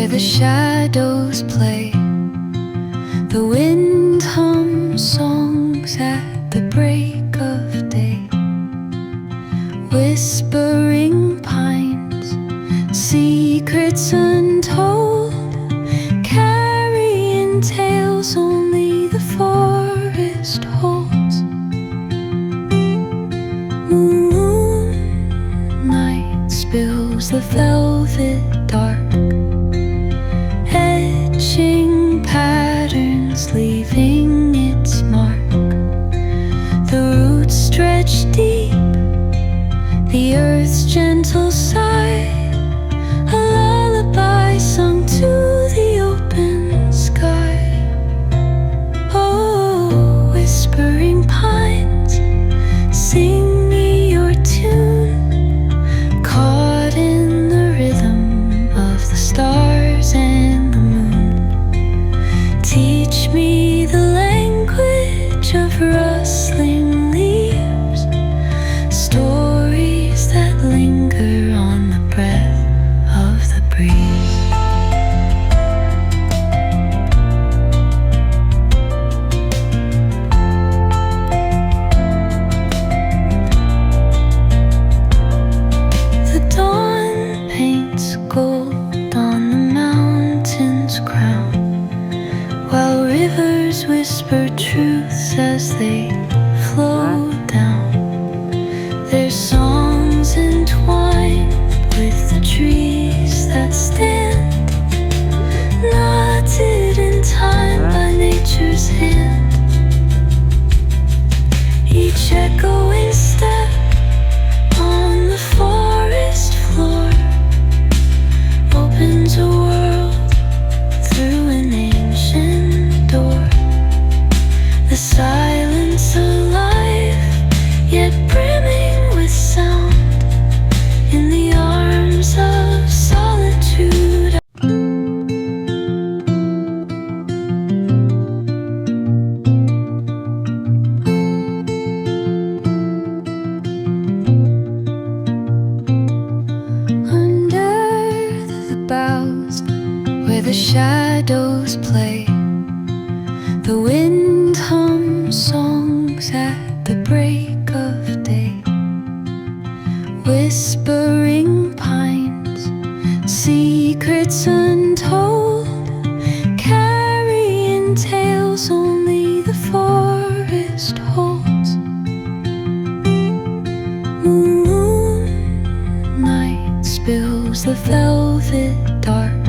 where the shadows play. The wind hums songs at the break of day. Whispering pines, secrets untold, carrying tales only the forest holds. Moonlight spills the velvet dark, etching patterns, leaving its mark. The roots stretch deep, the earth's gentle sigh, a lullaby sung to the open sky. Oh, whispering pines, sing me your tune, caught in the rhythm of the stars and the moon. Teach me the language of rustling leaves, stories that linger on the breath of the breeze. The dawn paints gold on the mountain's crown, while rivers whisper truths as they flow down. Their songs entwine with the trees that stand, knotted in time by nature's hand. Each echoing step on the forest floor opens a world through an ancient door. The silence alive, yet brimming with sound, in the arms of solitude. Under the boughs, where the shadows play, the wind hums songs at the break of day. Whispering pines, secrets untold, carrying tales only the forest holds. Moonlight spills the velvet dark,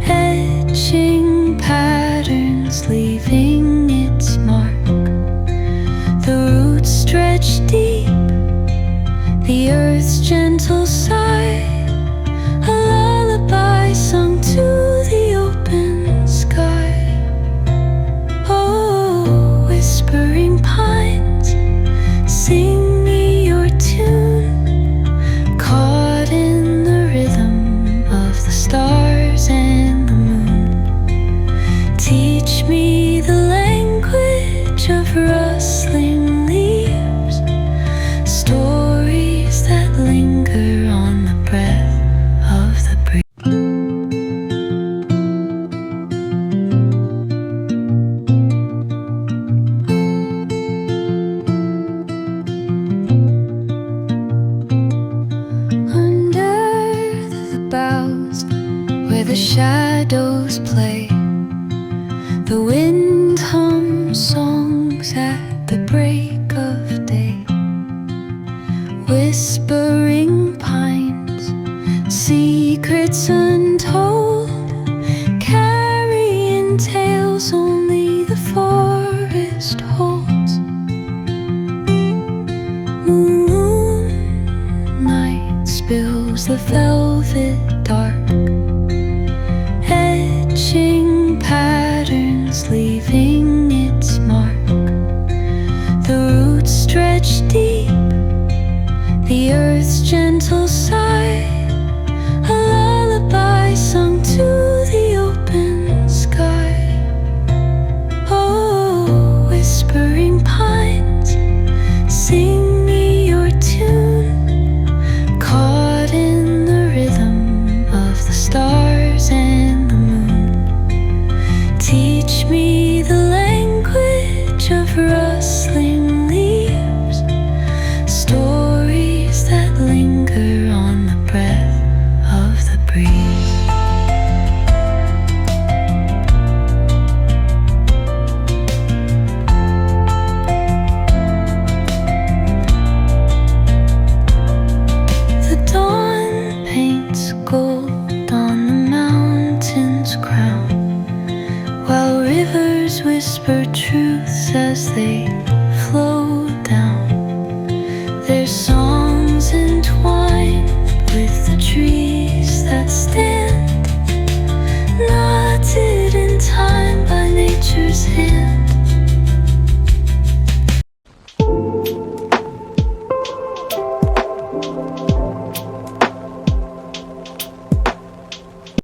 etching patterns, leaving its mark. The roots stretch deep, the earth's gentle sigh, a lullaby sung to the open sky. Oh, whispering pines, sing me your tune, caught in the rhythm of the stars and the moon. Teach me the language of rustling leaves, stories that linger on the breath of the breeze. Under the boughs, where the shadows play, the wind hums songs at the break of day. Whispering pines, secrets untold, carrying tales only the forest holds. Moonlight spills the velvet dark, etching patterns, leaving its mark. The roots stretch deep, the earth's gentle sigh, a lullaby sung to on the mountain's crown, while rivers whisper truths as they